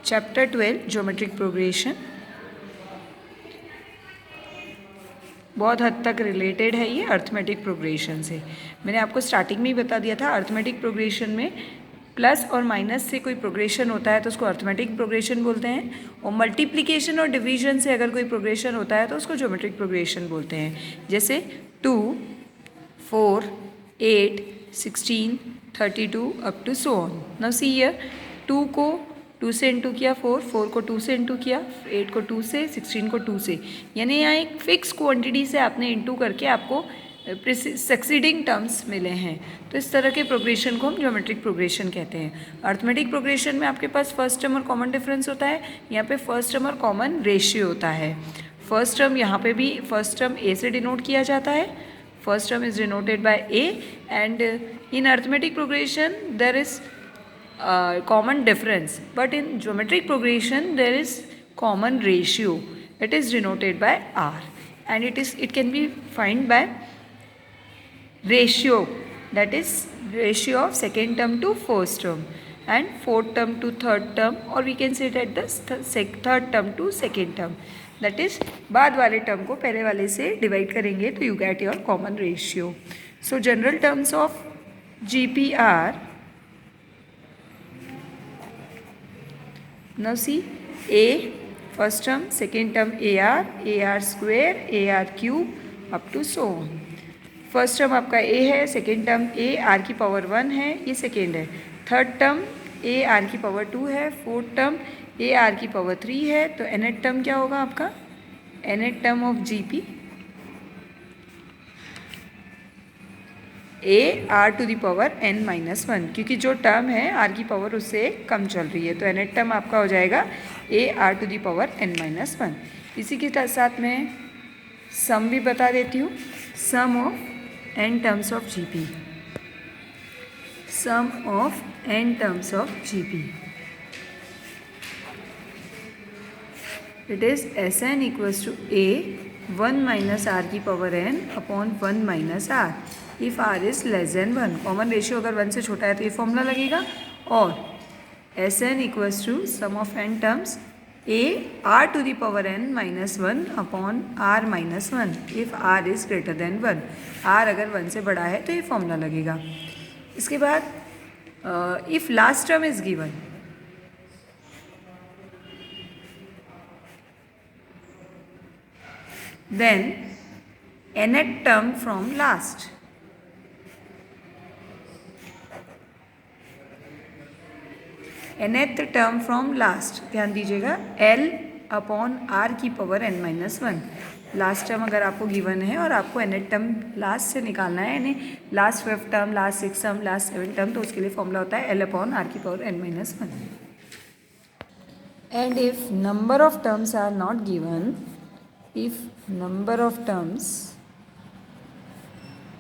Chapter 12 geometric progression बहुत हद तक रिलेटेड है ये अर्थमेटिक प्रोग्रेशन से। मैंने आपको स्टार्टिंग में ही बता दिया था, अर्थमेटिक प्रोग्रेशन में प्लस और माइनस से कोई प्रोग्रेशन होता है तो उसको अर्थमेटिक प्रोग्रेशन बोलते हैं, और मल्टीप्लिकेशन और डिवीजन से अगर कोई प्रोग्रेशन होता है तो उसको ज्योमेट्रिक प्रोग्रेशन बोलते हैं। जैसे 2, 4, 8, 16, 32 up to so on. Now see here, 2 को 2 से इंटू किया, 4 को 2 से इंटू किया, 8 को 2 से, 16 को 2 से, यानी यहाँ एक फिक्स क्वांटिटी से आपने इंटू करके आपको सक्सीडिंग टर्म्स मिले हैं। तो इस तरह के प्रोग्रेशन को हम ज्योमेट्रिक प्रोग्रेशन कहते हैं। अर्थमेटिक प्रोग्रेशन में आपके पास फर्स्ट टर्म और कॉमन डिफरेंस होता है, यहाँ पे फर्स्ट टर्म और कॉमन रेशियो होता है। फर्स्ट टर्म यहाँ पे भी फर्स्ट टर्म ए से डिनोट किया जाता है, first term is denoted by A, and in arithmetic progression there is common difference, but in geometric progression there is common ratio. It is denoted by R, and it can be find by ratio, that is ratio of second term to first term and fourth term to third term, or we can say that the third term to second term, that is बाद वाले term को पहले वाले से divide करेंगे तो you get your common ratio. So general terms of GP are, now see, A first term, second term AR square, AR cube up to so on. First term आपका A है, second term A R की power 1 है, ये second है। Third term A R की power 2 है, fourth term A R की power 3 है। तो nth टर्म क्या होगा आपका? nth term of GP A R to the power n minus 1, क्योंकि जो टर्म है R की पावर उससे कम चल रही है, तो nth टर्म आपका हो जाएगा A R to the power n minus 1। इसी के साथ मैं सम भी बता देती हूँ, sum of n terms of GP, sum of n terms of GP, it is Sn equals to A 1 minus R की power n upon 1 minus R if R is less than 1। Common ratio अगर 1 से छोटा है तो ये formula लगेगा, और Sn equals to sum of n terms A R to the power n minus 1 upon R minus 1 if R is greater than 1। R अगर 1 से बड़ा है तो ये फॉर्मूला लगेगा। इसके बाद if last term is given, then nth term from last, nth term from last, ध्यान दीजिएगा, L अपॉन R की power n minus 1। Last term अगर आपको गिवन है और आपको nth टर्म लास्ट से निकालना है, यानी last 5th term, last 6th term, last 7th term, तो उसके लिए फॉर्मूला होता है L अपॉन R की power n minus 1। And if number of terms are not given, if number of terms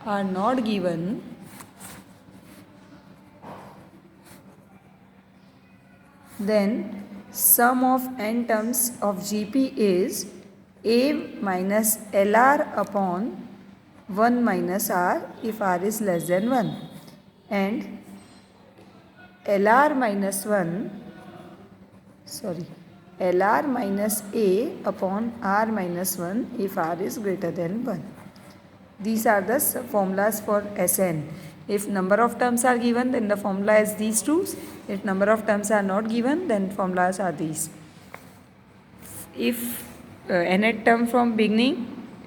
are not given, then sum of n terms of GP is A minus LR upon 1 minus R if R is less than 1, and LR minus A upon R minus 1 if R is greater than 1. These are the formulas for Sn. If number of terms are given, then the formula is these two. If number of terms are not given, then formulas are these. If nth term from beginning,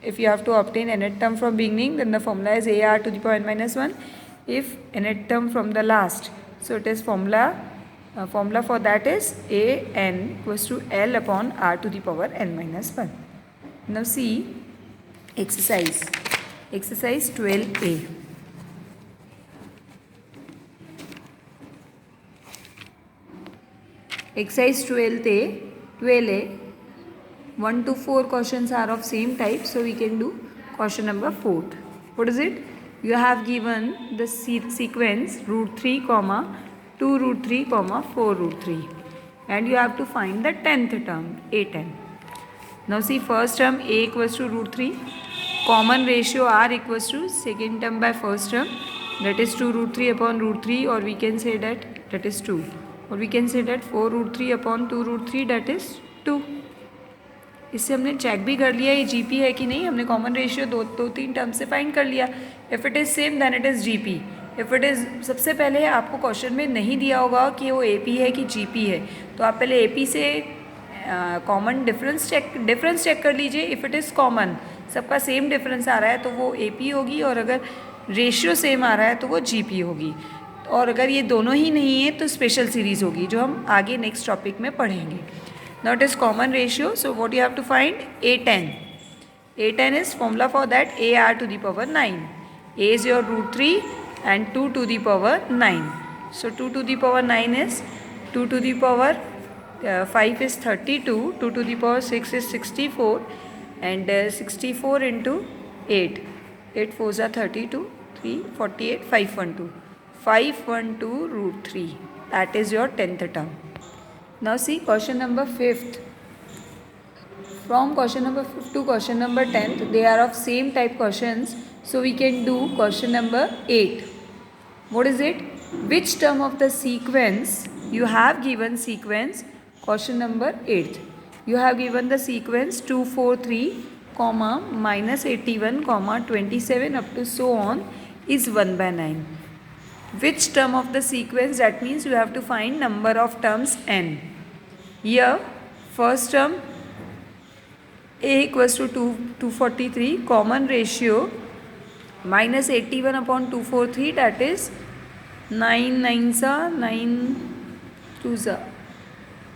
if you have to obtain nth term from beginning, then the formula is AR to the power n minus 1. If nth term from the last, so it is formula for that is AN equals to L upon R to the power n minus 1. Now see exercise 12A. Exercise 12A, 1 to 4 questions are of same type, so we can do question number 4. What is it? You have given the sequence root 3, 2 root 3, 4 root 3, and you have to find the 10th term, A10. Now see, first term A equals to root 3, common ratio R equals to second term by first term, that is 2 root 3 upon root 3, or we can say that is 2. और we can say that 4√3 upon 2√3 that is 2। इससे हमने check भी कर लिया ये GP है कि नहीं, हमने कॉमन रेशियो दो तीन टर्म से फाइंड कर लिया। If it is same then it is GP. If it is, सबसे पहले आपको क्वेश्चन में नहीं दिया होगा कि वो एपी है कि जीपी है, तो आप पहले एपी से कॉमन डिफरेंस चेक कर लीजिए। इफ़ इट इज़ कॉमन, सबका सेम डिफरेंस आ रहा है तो वो एपी होगी, और अगर रेशियो सेम आ रहा है तो वो जीपी होगी। और अगर ये दोनों ही नहीं है तो स्पेशल सीरीज़ होगी, जो हम आगे नेक्स्ट टॉपिक में पढ़ेंगे। Now it is common ratio, so what you have to find? A10. A10 is formula for that, AR to the power 9. A is your √3 and 2 to the power 9. So 2 to the power 9 is 2 to the power 5 is 32, 2 to the power 6 is 64, and 64 into 8. 8 4s are 32, 3 48, 512. 512√3. That is your 10th term. Now see question number 5th. From question number 5th to question number 10th, they are of same type questions. So we can do question number 8. What is it? Which term of the sequence you have given sequence? Question number 8th. You have given the sequence 2 4 3, comma minus 81, comma 27 up to so on is 1/9. Which term of the sequence? That means you have to find number of terms n. Here first term a equals to 243, common ratio minus 81 upon 243, that is 9 9s are 9 2s are,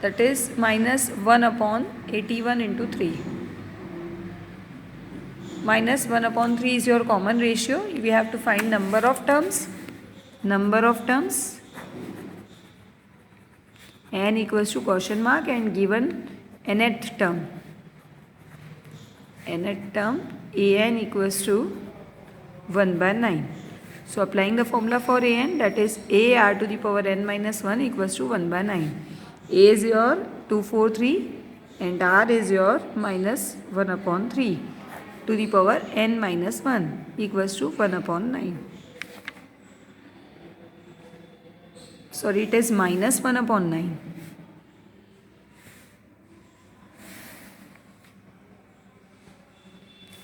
that is minus 1 upon 81 into 3. Minus 1 upon 3 is your common ratio. We have to find number of terms. Number of terms n equals to question mark and given nth term. Nth term an equals to 1/9. So applying the formula for an, that is a r to the power n minus 1 equals to 1/9. A is your 243 and r is your minus 1 upon 3 to the power n minus 1 equals to 1 upon 9. Sorry, it is minus 1 upon 9.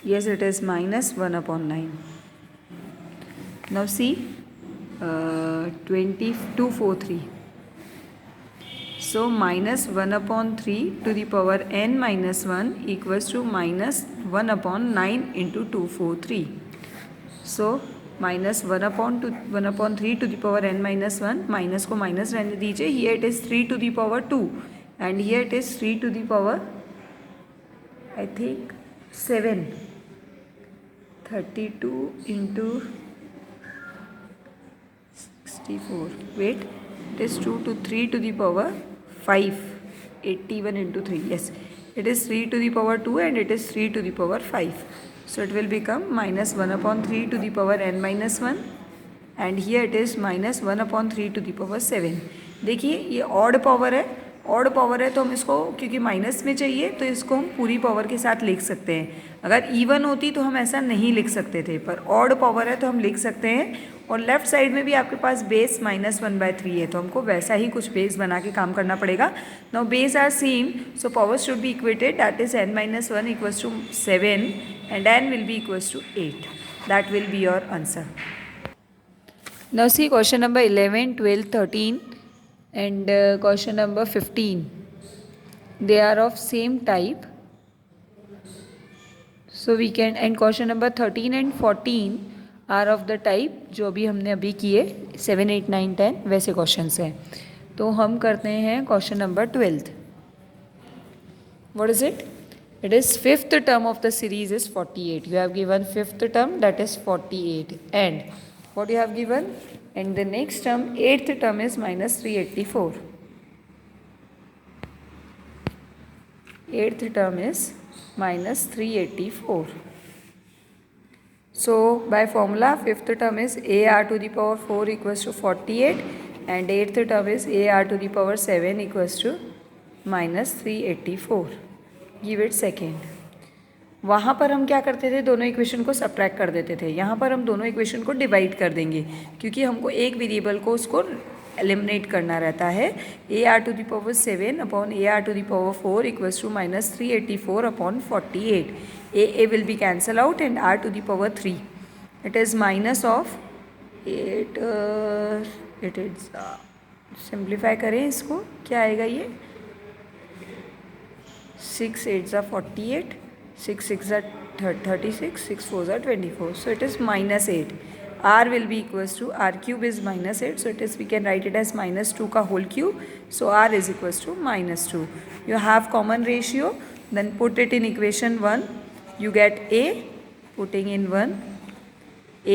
Yes, it is minus 1 upon 9. Now see 2243. So minus 1 upon 3 to the power n minus 1 equals to minus 1 upon 9 into 243. So minus 1 upon 3 to the power n minus 1, minus को minus रहने दीजिए. Here it is 3 to the power 2 and here it is 3 to the power I think 7. 32 into 64. Wait, it is 2 to 3 to the power 5. 81 into 3. Yes, it is 3 to the power 2 and it is 3 to the power 5. So it will become minus 1 upon 3 to the power n minus 1 and here it is minus 1 upon 3 to the power 7. देखिए ये odd power है, odd power है तो हम इसको, क्योंकि minus में चाहिए तो इसको हम पूरी पावर के साथ लिख सकते हैं. अगर इवन होती तो हम ऐसा नहीं लिख सकते थे, पर ऑड पावर है तो हम लिख सकते हैं. और लेफ्ट साइड में भी आपके पास बेस माइनस 1/3 है, तो हमको वैसा ही कुछ बेस बना के काम करना पड़ेगा. Now base are same, so power should be equated, that is n minus 1 equals to 7 and n will be equals to 8. That will be your answer. Now see question number 11, 12, 13 and question number 15. They are of same type. So we can, and question number 13 and 14 are of the type जो अभी हमने अभी किए 7, 8, 9, 10 वैसे questions हैं. तो हम करते हैं question number 12. What is it? It is fifth term of the series is 48. You have given fifth term that is 48 and what you have given and the next term eighth term is minus 384. Eighth term is minus 384. So by formula fifth term is AR to the power 4 equals to 48 and eighth term is AR to the power 7 equals to minus 384. Give it second. वहाँ पर हम क्या करते थे, दोनों equation को subtract कर देते थे. यहाँ पर हम दोनों इक्वेशन को डिवाइड कर देंगे क्योंकि हमको एक वेरिएबल को उसको एलिमिनेट करना रहता है। A R to the power 7 upon A R to the power 4 equals to -384 upon 48. A will be cancel out and R to the power 3. It is minus of 8. It is simplify करें इसको, क्या आएगा ये 6 8 ज़ा 48, 6 6 ज़ा 36, 6 4 ज़ा 24. So it is -8. R will be equals to R cube is -8. So it is, we can write it as -2 का whole cube. So R is equals to -2. You have common ratio. Then put it in equation 1. You get A. Putting in 1.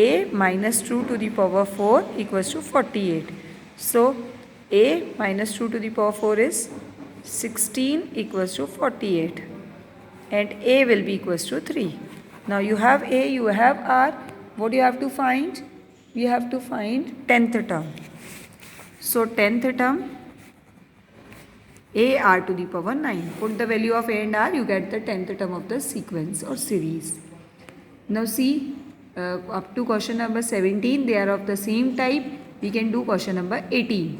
A -2 to the power 4 equals to 48. So A -2 to the power 4 is 16 equals to 48. And A will be equals to 3. Now you have A, you have R. What do you have to find? You have to find 10th term. So 10th term, A R to the power 9. Put the value of A and R, you get the 10th term of the sequence or series. Now see, up to question number 17, they are of the same type. We can do question number 18.